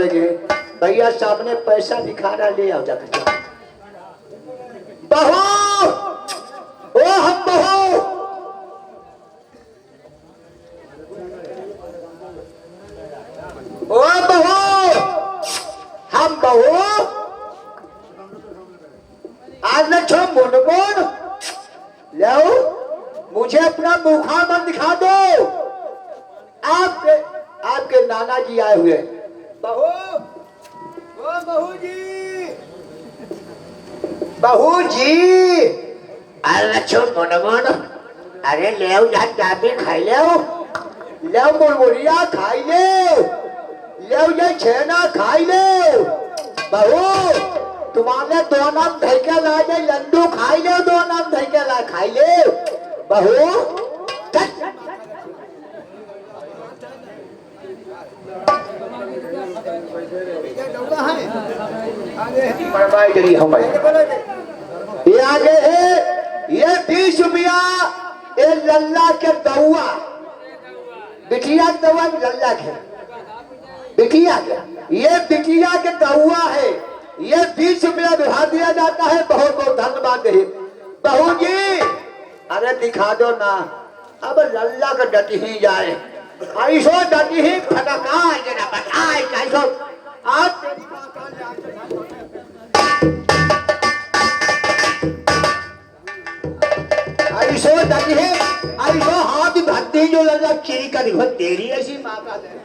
जी भैया सामने पैसा दिखा रहा, ले आओ जाकर। बहू, ओ हम बहू, ओ बहू, हम बहू, आज न छो मुनमुन, लो मुझे अपना मुखामन दिखा दो। आपके नाना जी आए हुए। बहू, ओ बहू जी, बहू जी, अरे छो मुनमुन, अरे ले जा चाबी खाई ले, मुरमुरिया खाई ले ये छेना खाई ले। बहू तुम्हारे दो नाम धैके ला जाए, लड्डू खाई ले, दो नाम धैके ला खाई ले। बहू ये आगे है, ये 20 रुपया, ये लल्ला के दौआ, बिटिया दौआ लल्ला के बिटिया के, ये बिटिया के दौआ है। ये 20 रुपया बिठा दिया जाता है। बहुत बहुत धन्यवाद है। बहू जी अरे दिखा दो ना, अब लल्ला का डटी ही जाए, ऐसो डटी ही फटका ना बताए कैसो आप ऐसो डटी है, ऐसो हाथ भक्ति जो लल्ला खीरी का दिखो तेरी ऐसी माँ का दे।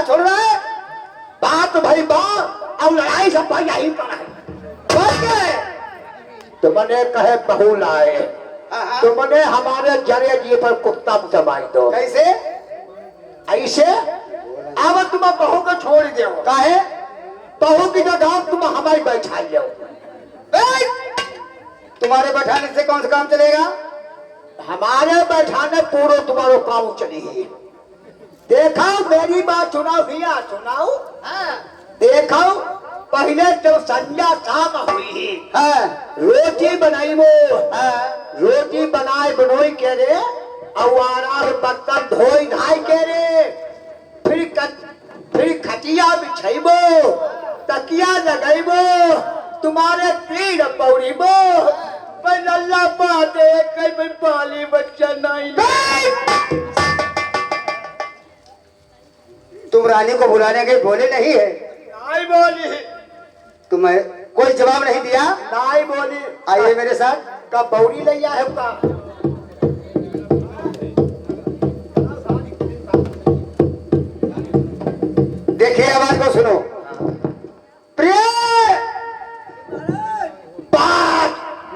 छोड़ रहा है बात भाई बात और लड़ाई सब भाई यही पर है। तुमने कहे बहू लाए, तुमने हमारे जरे जी पर कुत्ता समाई दो। कैसे ऐसे अब तुम बहू को छोड़ दो, काहे बहू की जगह तुम हमारी बैठा लो। तुम्हारे बैठाने से कौन सा काम चलेगा? हमारे बैठाने पूरा तुम्हारा काम चलेगी। देखो मेरी बात सुनाओ भैया, सुनाओ। देखो पहले तो संध्या शाम हुई है, रोटी बनाई वो, रोटी बनाए बनोई के रे, और बर्तन धोई धाई के रे, फिर खटिया बिछाइबो, तकिया लगाइबो, तुम्हारे पीड़ पौड़ीबो। लल्ला पाते कई पाली बच्चा नहीं। तुम रानी को बुलाने के बोले नहीं है? नहीं बोली। तुम्हें कोई जवाब नहीं दिया? नहीं बोली। आइए मेरे साथ। का बौरी लैया है का? देखिए आवाज को सुनो। प्रिय बात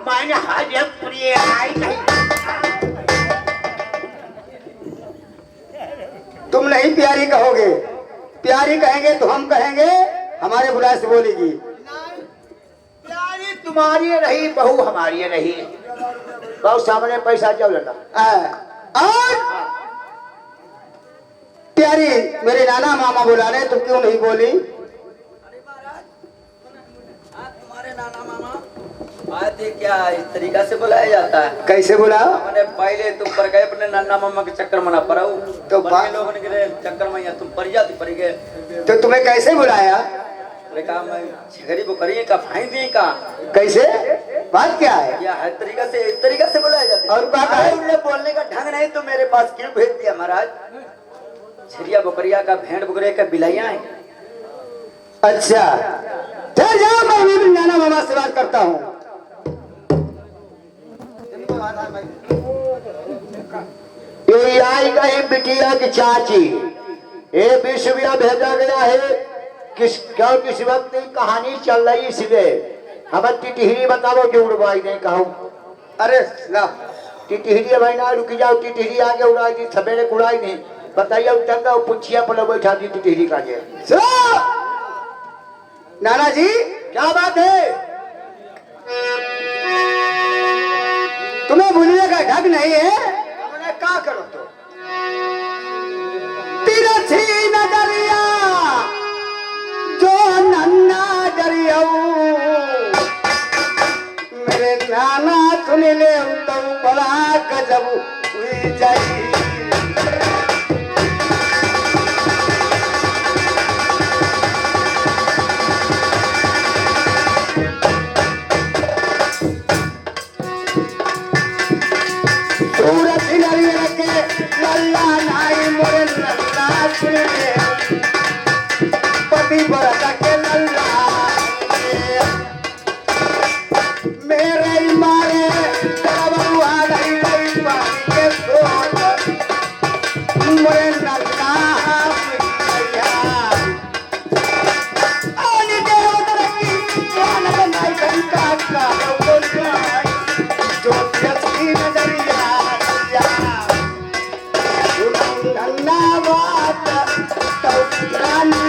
मैंने हाजिर प्रिय आई नहीं। तुम नहीं प्यारी कहोगे, प्यारी कहेंगे तो हम कहेंगे हमारे बुलाए से बोलेगी। प्यारी तुम्हारी रही, बहू हमारी रही। बहू सामने पैसा चल लेना। और प्यारी मेरे नाना मामा बुला रहे, तुम क्यों नहीं बोली? तुम्हारे नाना मामा आते क्या इस तरीका से बुलाया जाता है? कैसे बुला? मैंने पहले तुम पर गए अपने नाना मामा के चक्कर मना पड़ा तो लोगों के चक्कर में तुम पर जाती पड़ गए। तो तुम्हें कैसे बुलाया? कहा मैं झगड़ी वो करिए का फाइन दिए का। कैसे बात क्या है? या हर तरीका से इस तरीका से बुलाया जाता है। और क्या कहा? उन्हें बोलने का ढंग नहीं तो मेरे पास क्यों भेज दिया महाराज? छरिया बकरिया का भेड़ बकरिया का बिलाइया है। अच्छा चल जाओ, मैं भी नाना मामा से बात करता हूँ। ये आई गई बिटिया की चाची, ये 20 रुपया भेजा गया है। किस वक्त कहानी चल रही इसलिए हमें टिटहरी बताओ जो उड़वाई नहीं कहूँ। अरे ना टिटहरी भाई ना रुक जाओ, टिटहरी आगे उड़ाई थी, सवेरे उड़ाई नहीं। बताइए चंगा पुछिया पर बैठा दी टिटहरी का। जे नाना जी क्या बात है? तुम्हें भूलने का ढंग नहीं है? हमने क्या करो तो? तिरछी नजरिया जो मेरे नाना सुन ले तो बड़ा गजब हुई जाई। सूरत नरियर के लल्ला नाई मोरे लल्ला सुन ले पति बरसा के लल्ला मेरे मारे बरुआ नहीं नहीं पानी के सोच मोरे लल्ला भैया आने देव तरकी मान बनाई कहीं का बोल जाए जो असली नजरिया नन्ना बात तो रानी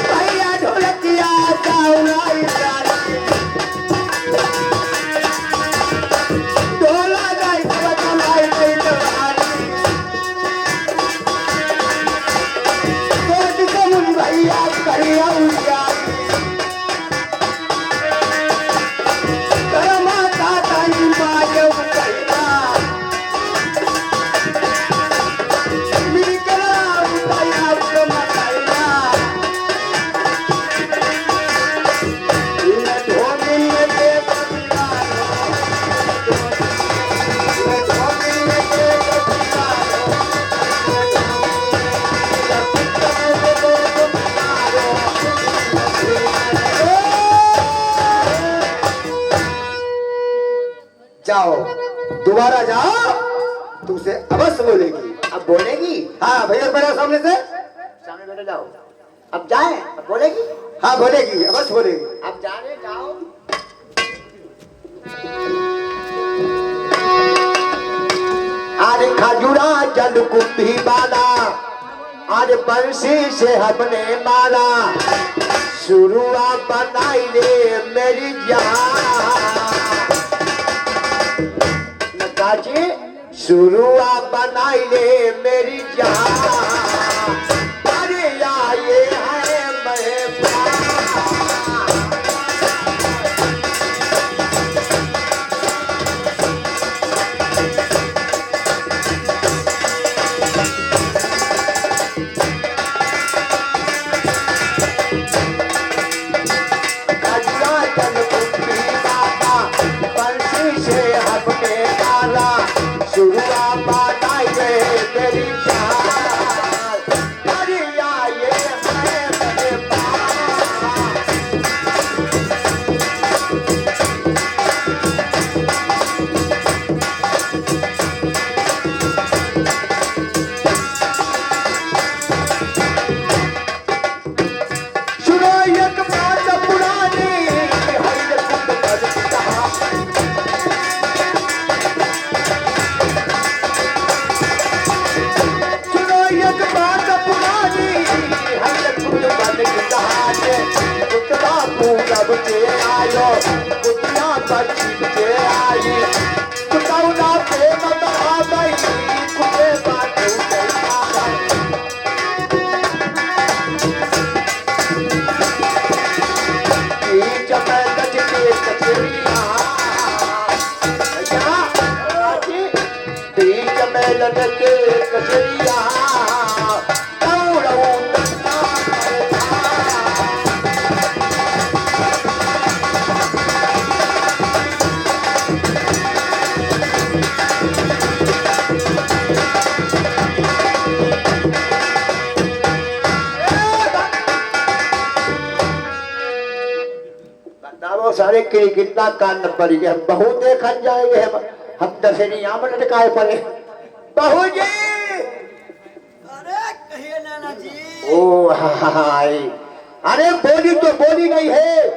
भैया ढोलकिया जाऊंगा ढोला गाई कमाई गई सोच के मुझ भैया करिया उड़िया माता ताई माँ उतैया मेरी कला उतैया उसको मताइया इन धोनी में देख दीवानो इन धोनी में देख दीवानो जाओ दोबारा जाओ तुमसे अवश्य बोलेगी। अब बोलेगी? हाँ भैया मेरा सामने से सामने बैठे जाओ। अब जाए? अब बोलेगी? हाँ बोलेगी अवश्य बोलेगी। अब जाने जाओ। आज खजूरा जल कुंभी बाला, आज बंसी से हमने माला, शुरुआत बनाई ले मेरी जान। नकाजी शुरुआत बनाई ले मेरी जान। अरे या ये है मेहमान। सारे कितना कान पड़ गए, बहुत देखा जाएंगे हम दशहरी यहाँ में लटकाए पड़े। बहू जी, अरे कहिए नाना जी। ओ हाय, अरे बोली तो बोली नहीं है,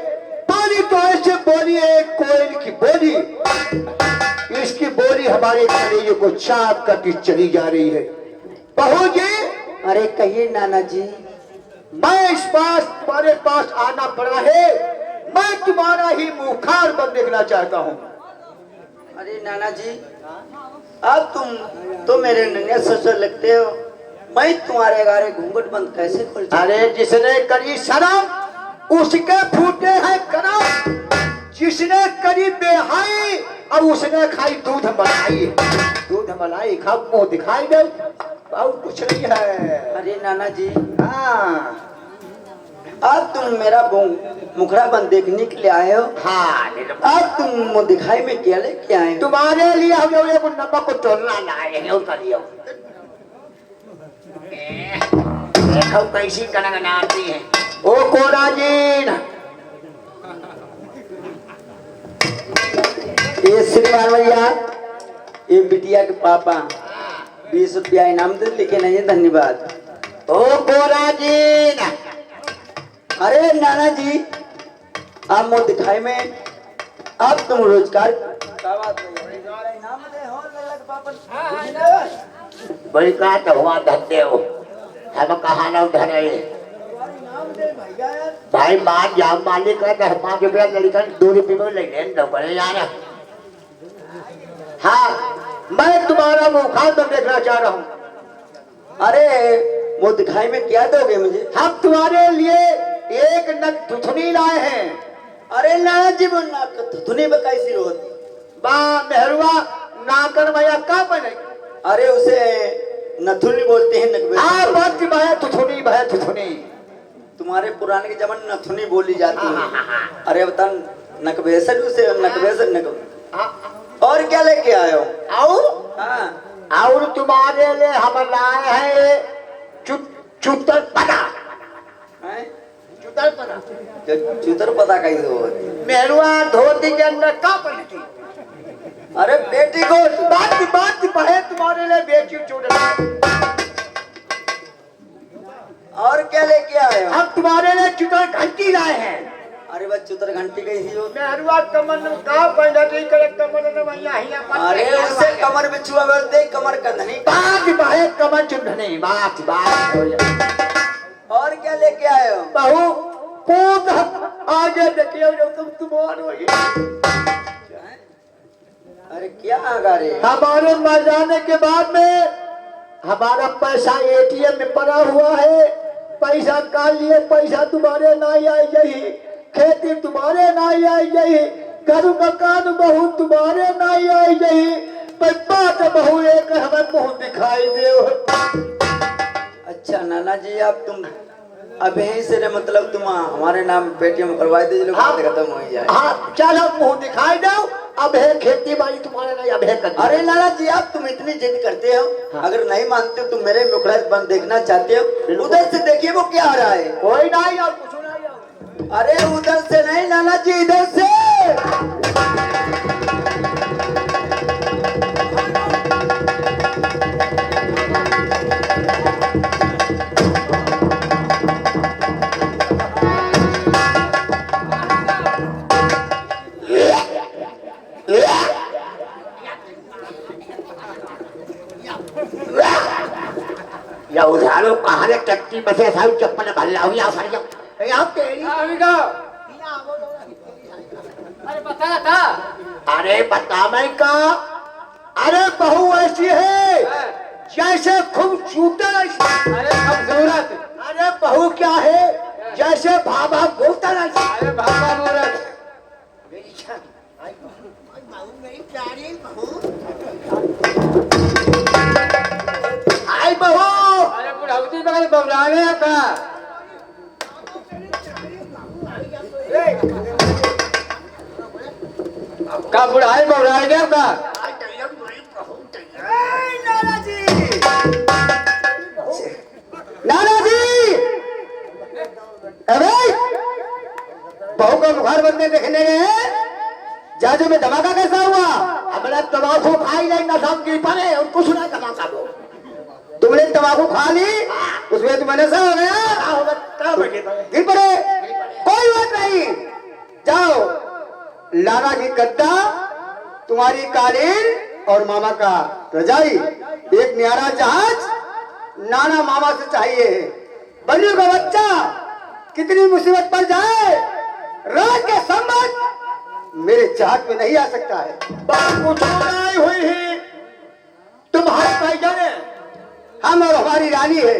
बोली तो ऐसे बोली है कोयल की बोली। इसकी बोली हमारे कलेजे को चाप करके चली जा रही है। बहू जी, अरे कहिए नाना जी। मैं इस पास तुम्हारे पास आना पड़ा है, मैं तुम्हारा ही मुखार बन देखना चाहता हूँ। अरे नाना जी, अब तुम तो मेरे नन्हे ससुर लगते हो, मैं तुम्हारे गारे घूंघट बंद कैसे खोल सकता? अरे जिसने करी शर्म उसके फूटे हैं करम, जिसने करी बेहाई अब उसने खाई दूध मलाई। दूध मलाई खा मुंह दिखाई दे, और कुछ नहीं है। अरे नाना जी, हाँ अब तुम मेरा मुखड़ा बंद देखने के लिए आए हो। हाँ, अब तुम मुँह दिखाई में क्या लेके आए हो? तुम्हारे लिए हम लोग एक नमक को तोड़ना लाए हैं उसका लिए। देखो कैसी गनगनाती है ओ कोराजीन। ये श्रीमान भैया, ये बिटिया के पापा 20 रुपया इनाम दे, लेकिन नहीं धन्यवाद। ओ कोराजीन। अरे नाना जी, आप मुँह दिखाई में अब तुम रोजगार क्या बात बड़ी कहा तो हुआ धरते हो, हम कहा ना धरे भाई मान जाओ। मालिक का 5 रुपया लड़का 2 रुपये में ले लेन दो पड़े यार। हाँ, मैं तुम्हारा मुखार तो देखना चाह रहा हूँ। अरे मुँह दिखाई में क्या दोगे मुझे? हम तुम्हारे लिए एक नग थुथुनी लाए हैं। अरे नाना जी, वो नाक धुनी में कैसी होती? बा मेहरुआ नाकर भैया का बने? अरे उसे नथुनी बोलते हैं, नकबे। हाँ बस भय थुथुनी। तुम्हारे पुराने के जमाने नथुनी बोली जाती है। अरे बता, नकबेसर उसे नकबेसर नकब। और क्या लेके आए हो? हाँ, और तुम्हारे लिए हम लाए हैं चुतर पता। चुतर पता कैसे होती? मेहरुआ धोती के अंदर का पहनती? अरे बेटी को बात बहे तुम्हारे लिए बेटी चुड़। और क्या लेके आए हो? हम तुम्हारे लिए चुतर घंटी लाए हैं। अरे बस चुतर घंटी कैसी होती? मेहरुआ कमर में का पहनती करे? कमर में वही अरे उसे कमर बिछुआ बोलते, कमर कंधनी। बात बहे कमर चुंढनी। बात हो जाए। और क्या लेके आए हो? बहू पूत आगे देखिए जो तुम्हारे होगी। अरे क्या आगा रे? हमारे मर जाने के बाद में हमारा पैसा एटीएम में पड़ा हुआ है। पैसा काल लिए पैसा तुम्हारे ना आई यही, खेती तुम्हारे ना आई यही, घर मकान बहू तुम्हारे ना आई यही, बात बहू एक हमें मुंह दिखाई दे। अच्छा नाना जी, अब तुम अब यहीं से मतलब तुम हमारे नाम पेटीएम करवाई दीजिए, बात खत्म हो जाए। हाँ चलो मुंह दिखाई दो। अब है खेती बाड़ी तुम्हारे नहीं, अब है कर। अरे नाना जी, आप तुम इतनी जिद करते हो। हाँ। अगर नहीं मानते हो, तुम मेरे मुखड़ा बंद देखना चाहते हो, उधर से देखिए वो क्या आ रहा है। कोई नहीं और कुछ नहीं। अरे उधर से नहीं नाना जी, इधर से। या उधारो कहां टट्टी बसे साहब चप्पल भल्ला हुई आ फर जा यहां तेरी अरे बता था। अरे बता मैं का। अरे बहू ऐसी है जैसे खूबसूरत। अरे खूबसूरत। अरे बहू क्या है जैसे भाभा बोलता ना। अरे बाबा मूरत। आई बहू। अरे बुढ़ाउती बगल बबलाने का। का बुढ़ाई बबलाए गया का? नाना जी अरे बहू का मुखार बनने देखने गए। जाजू में धमाका कैसा हुआ? अपना तंबाकू खाई नहीं ना शाम की पड़े और कुछ ना धमाका दो। तुमने तंबाकू खा ली उसमें तुम्हें नशा हो गया, गिर पड़े। कोई बात नहीं, जाओ लाला की गद्दा, तुम्हारी कालीन और मामा का रजाई, एक न्यारा जहाज नाना मामा से चाहिए। बल्लू का बच्चा कितनी मुसीबत पर जाए रात के चाहत में नहीं आ सकता है। कुछ नहीं हुई ही, तुम हर भाई जाने हम और हमारी रानी है।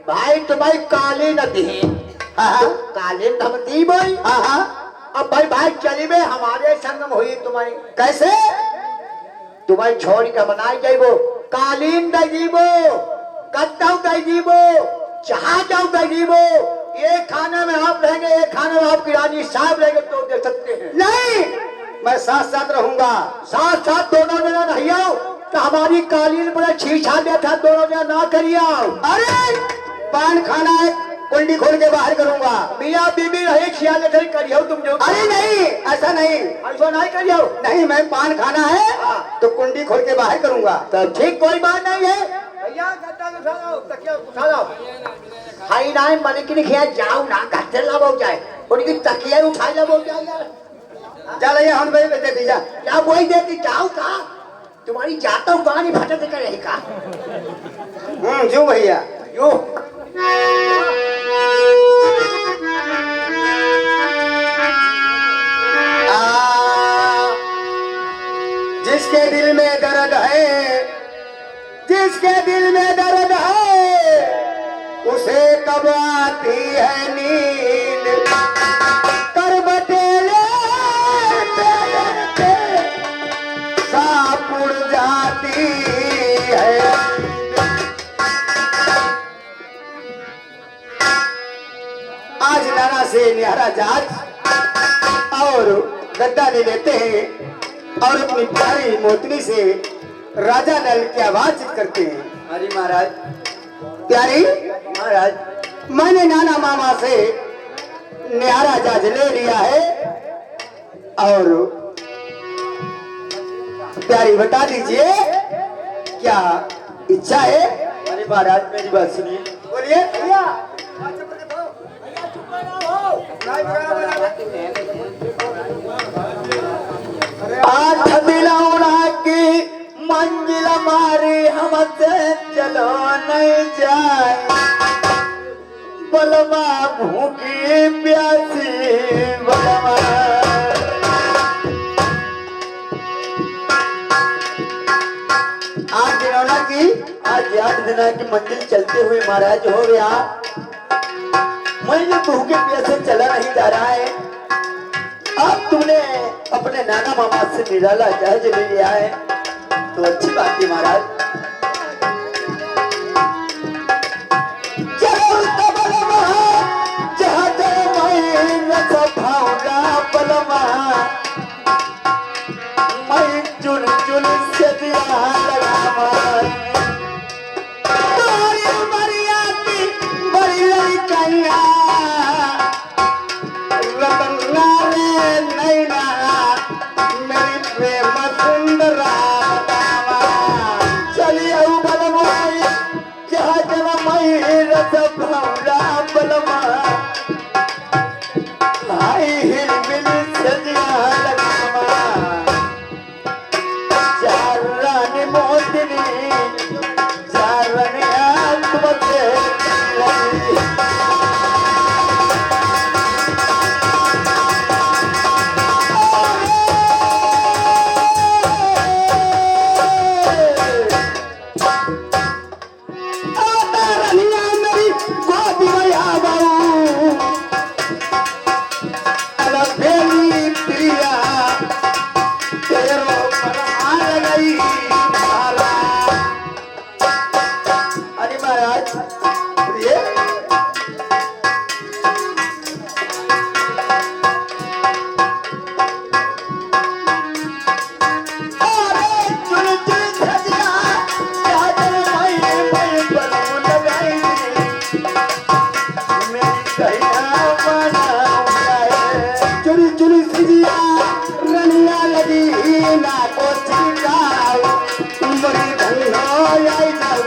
भाई तुम्हारी काली नदी है। हाँ काली नदी भाई। हाँ हाँ। अब भाई भाई चली में हमारे संगम हुई तुम्हारी। कैसे? तुम्हारी छोड़ी का बनाई जाइबो, कालीन दजीबो, कत्ताऊ दजीबो, जहाँ जाओ दजीबो। ये खाने में आप रहेंगे, ये खाने में आपकी रानी साहब रहेंगे तो दे सकते हैं। नहीं, मैं साथ साथ रहूंगा। साथ साथ दोनों जना नहीं आओ तो हमारी कालीन बड़ा छीछा दिया था, दोनों जना ना करिए आओ। अरे पान खाना है, कुंडी खोल के बाहर करूंगा। मियाँ बीबी रहे ख्याल करियो तुम जो। अरे नहीं, ऐसा नहीं, ऐसा नहीं करियो। नहीं, मैं पान खाना है तो कुंडी खोल के बाहर करूंगा। तो ठीक, कोई बात नहीं है। भैया गद्दा उठा लो, तकिया उठा लो। हाई नाई मने की नहीं जाओ ना, गद्दे लाओ जाए, उनकी तकिया उठा लो जाए यार। चल ये हम भाई दे दीजा। क्या वही देती जाओ का? तुम्हारी जाता हूँ कहानी फटे कर रही का। जो भैया यो जिसके दिल में दर्द है, जिसके दिल में दर्द है, उसे कब आती है नींद। करवटे लेते लेते सांप उड़ जाती है। आज नाना से निहारा जाज और गद्दा ले लेते हैं और अपनी प्यारी मोतनी से राजा नल की आवाज करते हैं। अरे महाराज, प्यारी महाराज, मैंने नाना मामा से निहारा जाज ले लिया है और प्यारी बता दीजिए क्या इच्छा है? अरे महाराज मेरी बात सुनिए। बोलिए भैया। आठ दिलौना की मंजिल मारी हमसे चलो नहीं जाए। बलमा भूखी प्यासी बलमा। आठ दिनौना की, आज 8 दिना की मंजिल चलते हुए महाराज हो गया। मैं भूखे प्यासे चला नहीं जा रहा है। अब तुमने अपने नाना मामा से निराला जहाज ले लिया है तो अच्छी बात है महाराज। चलो तो बलमा, जहाज मैं रस भाऊंगा बलमा। मैं चुन चुन से दिया लगावा। तोरी उमरिया की बड़ी लड़कैया, रतन रे नैना, मेरी प्रेम सुंदरा बतावा। चलिए बलमाई जहाज मैं रस भाऊंगा बलमा। भाई हिल मिल से दिया लगावा। चार रानी मोतनी, चार रानियां तुमसे लगी। आता रनिया मेरी गोदी में आ बहू, अलग भेली प्रिया, तेरो पर गई तारा। अरे महाराज, ये चुरी चुरी सिजिया रनिया लगी ना को चिकाओ, बड़ी धन्नो आई जाओ।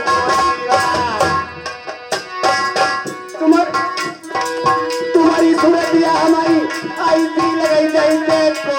तुम्हारी सूरत हमारी आई थी लगाई जाए देखो